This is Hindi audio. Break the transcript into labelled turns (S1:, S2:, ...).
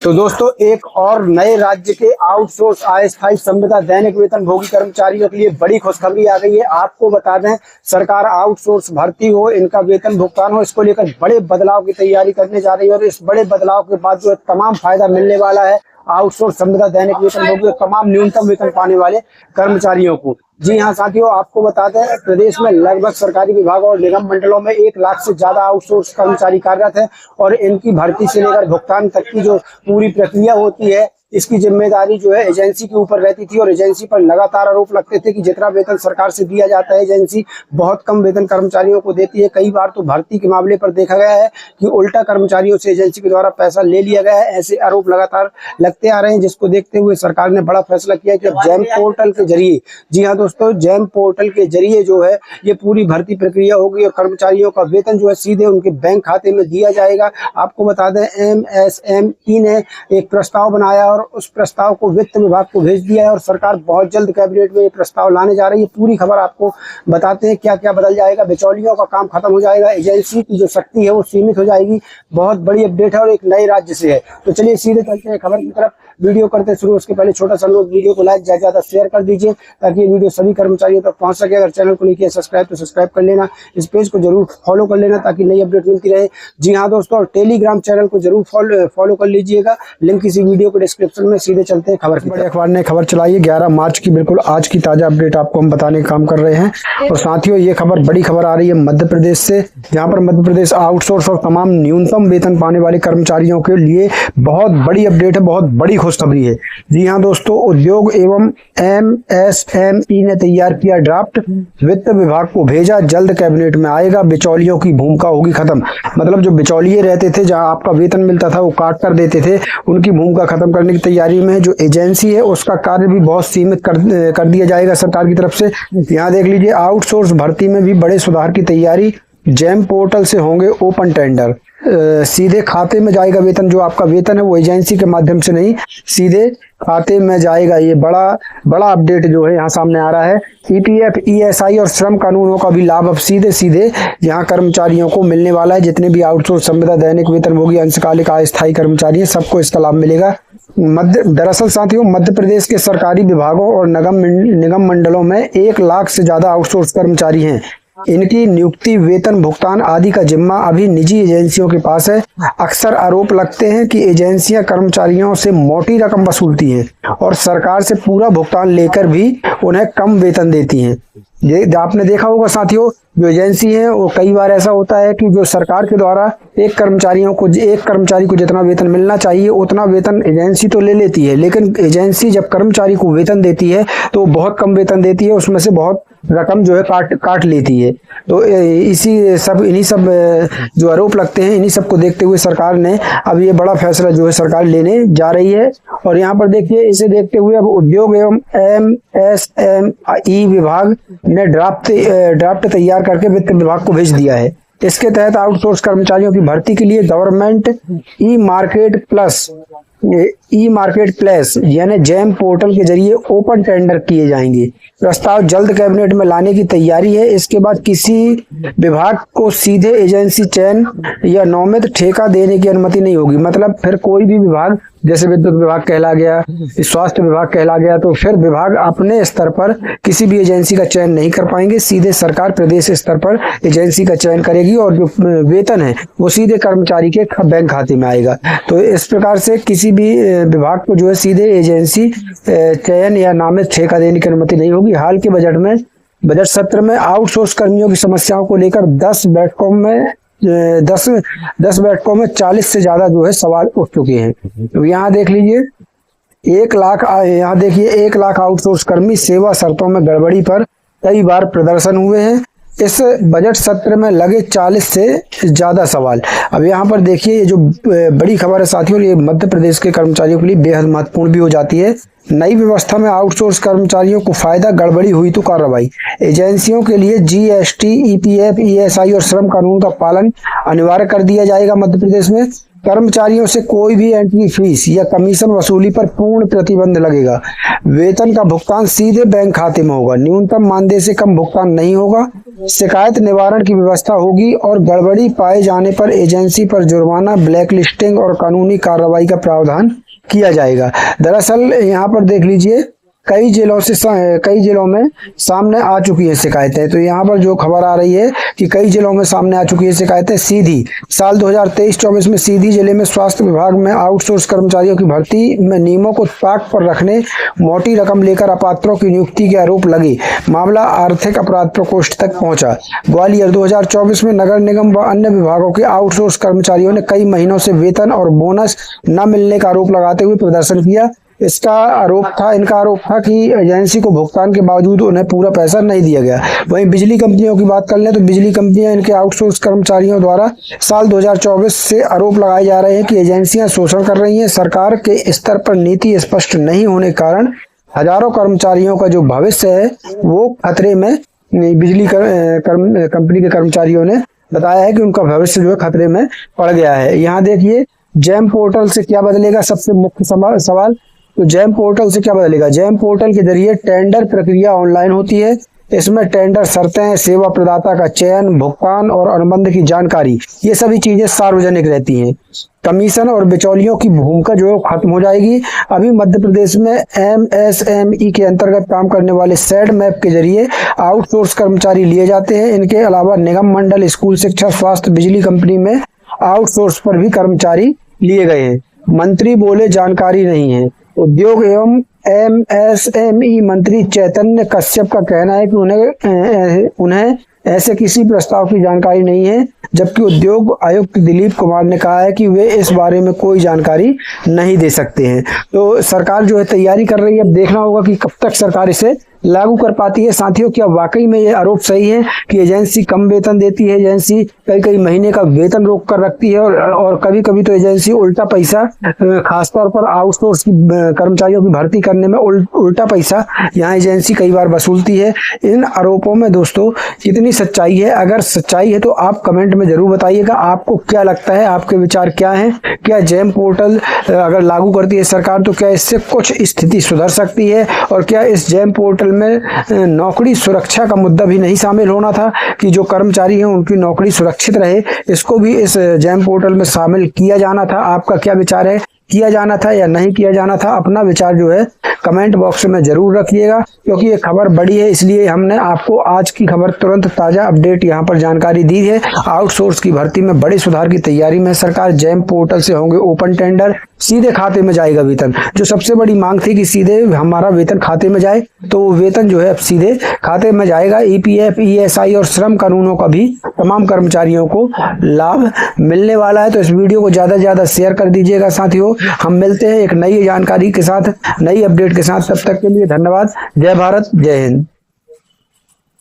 S1: तो दोस्तों, एक और नए राज्य के आउटसोर्स अस्थायी संविदा दैनिक वेतन भोगी कर्मचारियों के लिए बड़ी खुशखबरी आ गई है। आपको बता दें, सरकार आउटसोर्स भर्ती हो, इनका वेतन भुगतान हो, इसको लेकर बड़े बदलाव की तैयारी करने जा रही है। और इस बड़े बदलाव के बाद जो है तमाम फायदा मिलने वाला है आउटसोर्स संविदा दैनिक वेतन भोगी तमाम न्यूनतम वेतन पाने वाले कर्मचारियों को। जी हाँ साथियों, आपको बता दें, प्रदेश में लगभग सरकारी विभागों और निगम मंडलों में 1 लाख से ज्यादा आउटसोर्स कर्मचारी कार्यरत हैं और इनकी भर्ती से लेकर भुगतान तक की जो पूरी प्रक्रिया होती है, इसकी जिम्मेदारी जो है एजेंसी के ऊपर रहती थी। और एजेंसी पर लगातार आरोप लगते थे कि जितना वेतन सरकार से दिया जाता है, एजेंसी बहुत कम वेतन कर्मचारियों को देती है। कई बार तो भर्ती के मामले पर देखा गया है कि उल्टा कर्मचारियों से एजेंसी के द्वारा पैसा ले लिया गया है। ऐसे आरोप लगातार लगते आ रहे हैं, जिसको देखते हुए सरकार ने बड़ा फैसला किया कि अब जैम पोर्टल के जरिए, जी हाँ दोस्तों, जैम पोर्टल के जरिए जो है ये पूरी भर्ती प्रक्रिया होगी और कर्मचारियों का वेतन जो है सीधे उनके बैंक खाते में दिया जाएगा। आपको बता दें, MSME ने एक प्रस्ताव बनाया और उस प्रस्ताव को वित्त विभाग को भेज दिया है और सरकार बहुत जल्द कैबिनेट में ये प्रस्ताव लाने जा रही है। पूरी खबर आपको बताते हैं क्या क्या बदल जाएगा। बिचौलियों का काम खत्म हो जाएगा, एजेंसी की जो शक्ति है वो सीमित हो जाएगी। बहुत बड़ी अपडेट है और एक नए राज्य से है। तो चलिए सीधे चलते हैं खबर की तरफ। वीडियो करते शुरू, उसके पहले छोटा सा अनुरोध, वीडियो को लाइक ज्यादा शेयर कर दीजिए ताकि ये वीडियो सभी कर्मचारियों तक पहुंच सके। अगर चैनल को नहीं किया सब्सक्राइब तो सब्सक्राइब कर लेना, इस पेज को जरूर फॉलो कर लेना ताकि नई अपडेट मिलती रहे। जी हाँ दोस्तों, और टेलीग्राम चैनल को जरूर फॉलो कर लीजिएगा, लिंक इसी वीडियो को डिस्क्रिप्शन में। सीधे चलते हैं खबर की। बड़े अखबार ने खबर चलाई है 11 मार्च की, बिल्कुल आज की ताजा अपडेट आपको हम बताने का काम कर रहे हैं। और साथियों, ये खबर बड़ी खबर आ रही है मध्य प्रदेश से, जहां पर मध्य प्रदेश आउटसोर्स और तमाम न्यूनतम वेतन पाने वाले कर्मचारियों के लिए बहुत बड़ी अपडेट है, बहुत बड़ी खुशखबरी है। जी हाँ दोस्तों, उद्योग एवं MSME ने तैयार किया ड्राफ्ट, वित्त विभाग को भेजा, जल्द कैबिनेट में आएगा। बिचौलियों की भूमिका होगी खत्म। मतलब जो बिचौलिए रहते थे, जहां आपका वेतन मिलता था वो काट कर देते थे, उनकी भूमिका खत्म करने की तैयारी में जो एजेंसी है उसका कार्य भी बहुत सीमित कर दिया जाएगा सरकार की तरफ से। यहाँ देख लीजिए, आउटसोर्स भर्ती में भी बड़े सुधार की तैयारी। जैम पोर्टल से होंगे ओपन टेंडर, सीधे खाते में जाएगा वेतन। जो आपका वेतन है वो एजेंसी के माध्यम से नहीं, सीधे खाते में जाएगा। ये बड़ा अपडेट जो है यहाँ सामने आ रहा है। EPF, ESI और श्रम कानूनों का भी लाभ अब सीधे यहाँ कर्मचारियों को मिलने वाला है। जितने भी आउटसोर्स संविदा दैनिक वेतन भोगी अंशकालिक अस्थायी कर्मचारी हैं, सबको इसका लाभ मिलेगा। दरअसल साथियों, मध्य प्रदेश के सरकारी विभागों और निगम मंडलों में 1 लाख से ज्यादा आउटसोर्स कर्मचारी हैं। इनकी नियुक्ति, वेतन भुगतान आदि का जिम्मा अभी निजी एजेंसियों के पास है। अक्सर आरोप लगते हैं कि एजेंसियां कर्मचारियों से मोटी रकम वसूलती हैं और सरकार से पूरा भुगतान लेकर भी उन्हें कम वेतन देती हैं। ये आपने देखा होगा साथियों, जो एजेंसी है वो कई बार ऐसा होता है कि जो सरकार के द्वारा एक कर्मचारी को जितना वेतन मिलना चाहिए उतना वेतन एजेंसी तो ले लेती है, लेकिन एजेंसी जब कर्मचारी को वेतन देती है तो बहुत कम वेतन देती है, उसमें से बहुत रकम जो है काट लेती है। तो इन्हीं सब जो आरोप लगते हैं, इन्हीं सब को देखते हुए सरकार ने अब ये बड़ा फैसला जो है सरकार लेने जा रही है। और यहाँ पर देखिए, इसे देखते हुए अब उद्योग एवं MSME विभाग ने ड्राफ्ट तैयार करके वित्त विभाग को भेज दिया है। इसके तहत आउटसोर्स कर्मचारियों की भर्ती के लिए गवर्नमेंट ई मार्केट प्लेस यानी जैम पोर्टल के जरिए ओपन टेंडर किए जाएंगे। प्रस्ताव जल्द कैबिनेट में लाने की तैयारी है। इसके बाद किसी विभाग को सीधे एजेंसी चयन या नौमित ठेका देने की अनुमति नहीं होगी। मतलब फिर कोई भी विभाग, जैसे विद्युत विभाग कहला गया, स्वास्थ्य विभाग कहला गया, तो फिर विभाग अपने स्तर पर किसी भी एजेंसी का चयन नहीं कर पाएंगे। सीधे सरकार प्रदेश स्तर पर एजेंसी का चयन करेगी और जो वेतन है वो सीधे कर्मचारी के बैंक खाते में आएगा। तो इस प्रकार से किसी भी विभाग को जो है सीधे एजेंसी चयन या नामित ठेका देने की अनुमति नहीं होगी। हाल के बजट सत्र में आउटसोर्स कर्मियों की समस्याओं को लेकर 10 बैठकों में 40 से ज्यादा जो है सवाल उठ चुके हैं। तो यहाँ देख लीजिए, 1 लाख आउटसोर्स कर्मी सेवा शर्तों में गड़बड़ी पर कई बार प्रदर्शन हुए हैं। इस बजट सत्र में लगे 40 से ज्यादा सवाल। अब यहाँ पर देखिए, ये जो बड़ी खबर है साथियों, ये मध्य प्रदेश के कर्मचारियों के लिए बेहद महत्वपूर्ण भी हो जाती है। नई व्यवस्था में आउटसोर्स कर्मचारियों को फायदा, गड़बड़ी हुई तो कार्रवाई। एजेंसियों के लिए GST, EPF, ESI और श्रम कानून का पालन अनिवार्य कर दिया जाएगा मध्य प्रदेश में। कर्मचारियों से कोई भी एंट्री फीस या कमीशन वसूली पर पूर्ण प्रतिबंध लगेगा। वेतन का भुगतान सीधे बैंक खाते में होगा। न्यूनतम मानदेय से कम भुगतान नहीं होगा। शिकायत निवारण की व्यवस्था होगी और गड़बड़ी पाए जाने पर एजेंसी पर जुर्माना, ब्लैकलिस्टिंग और कानूनी कार्रवाई का प्रावधान किया जाएगा। दरअसल यहाँ पर देख लीजिए, कई जिलों में सामने आ चुकी है शिकायतें। तो यहाँ पर जो खबर आ रही है कि कई जिलों में सामने आ चुकी है शिकायतें। सीधी साल 2023-24 में सीधी जिले में स्वास्थ्य विभाग में आउटसोर्स कर्मचारियों की भर्ती में नियमों को ताक पर रखने, मोटी रकम लेकर अपात्रों की नियुक्ति के आरोप लगे। मामला आर्थिक अपराध प्रकोष्ठ तक पहुंचा। ग्वालियर 2024 में नगर निगम व अन्य विभागों के आउटसोर्स कर्मचारियों ने कई महीनों से वेतन और बोनस न मिलने का आरोप लगाते हुए प्रदर्शन किया। इनका आरोप था कि एजेंसी को भुगतान के बावजूद उन्हें पूरा पैसा नहीं दिया गया। वहीं बिजली कंपनियों की बात कर लें तो बिजली कंपनियां इनके आउटसोर्स कर्मचारियों द्वारा साल 2024 से आरोप लगाए जा रहे हैं कि एजेंसियां शोषण कर रही हैं। सरकार के स्तर पर नीति स्पष्ट नहीं होने के कारण हजारों कर्मचारियों का जो भविष्य है वो खतरे में। बिजली कंपनी के कर्मचारियों ने बताया है कि उनका भविष्य जो है खतरे में पड़ गया है। यहाँ देखिए, जैम पोर्टल से क्या बदलेगा, सबसे मुख्य सवाल। तो जैम पोर्टल से क्या बदलेगा? जैम पोर्टल के जरिए टेंडर प्रक्रिया ऑनलाइन होती है। इसमें टेंडर शर्तें, सेवा प्रदाता का चयन, भुगतान और अनुबंध की जानकारी, ये सभी चीजें सार्वजनिक रहती हैं। कमीशन और बिचौलियों की भूमिका जो खत्म हो जाएगी। अभी मध्य प्रदेश में MSME के अंतर्गत काम करने वाले सेड मैप के जरिए आउटसोर्स कर्मचारी लिए जाते हैं। इनके अलावा निगम, मंडल, स्कूल शिक्षा, स्वास्थ्य, बिजली कंपनी में आउटसोर्स पर भी कर्मचारी लिए गए हैं। मंत्री बोले जानकारी नहीं है। उद्योग एवं MSME मंत्री चैतन्य कश्यप का कहना है कि उन्हें ऐसे किसी प्रस्ताव की जानकारी नहीं है, जबकि उद्योग आयुक्त दिलीप कुमार ने कहा है कि वे इस बारे में कोई जानकारी नहीं दे सकते हैं। तो सरकार जो है तैयारी कर रही है। अब देखना होगा कि कब तक सरकार इसे लागू कर पाती है। साथियों, क्या वाकई में ये आरोप सही है कि एजेंसी कम वेतन देती है? एजेंसी कई महीने का वेतन रोक कर रखती है और कभी कभी तो एजेंसी उल्टा पैसा, खासतौर पर आउटसोर्स कर्मचारियों की भर्ती करने में उल्टा पैसा यहाँ एजेंसी कई बार वसूलती है। इन आरोपों में दोस्तों कितनी सच्चाई है? अगर सच्चाई है तो आप कमेंट में जरूर बताइएगा। आपको क्या लगता है, आपके विचार क्या हैं? क्या जैम पोर्टल अगर लागू करती है सरकार तो क्या इससे कुछ स्थिति सुधर सकती है? और क्या इस जैम पोर्टल में नौकरी सुरक्षा का मुद्दा भी नहीं शामिल होना था कि जो कर्मचारी हैं उनकी नौकरी सुरक्षित रहे? इसको भी इस जैम पोर्टल में शामिल किया जाना था। आपका क्या विचार है? किया जाना था या नहीं किया जाना था? अपना विचार जो है कमेंट बॉक्स में जरूर रखिएगा, क्योंकि ये खबर बड़ी है, इसलिए हमने आपको आज की खबर तुरंत ताजा अपडेट यहाँ पर जानकारी दी है। आउटसोर्स की भर्ती में बड़े सुधार की तैयारी में सरकार। जैम पोर्टल से होंगे ओपन टेंडर, सीधे खाते में जाएगा वेतन। जो सबसे बड़ी मांग थी कि सीधे हमारा वेतन खाते में जाए, तो वो वेतन जो है अब सीधे खाते में जाएगा। EPF, ESI और श्रम कानूनों का भी तमाम कर्मचारियों को लाभ मिलने वाला है। तो इस वीडियो को ज्यादा से ज्यादा शेयर कर दीजिएगा। साथियों, हम मिलते हैं एक नई जानकारी के साथ, नई अपडेट के साथ। तब तक के लिए धन्यवाद। जय भारत, जय हिंद।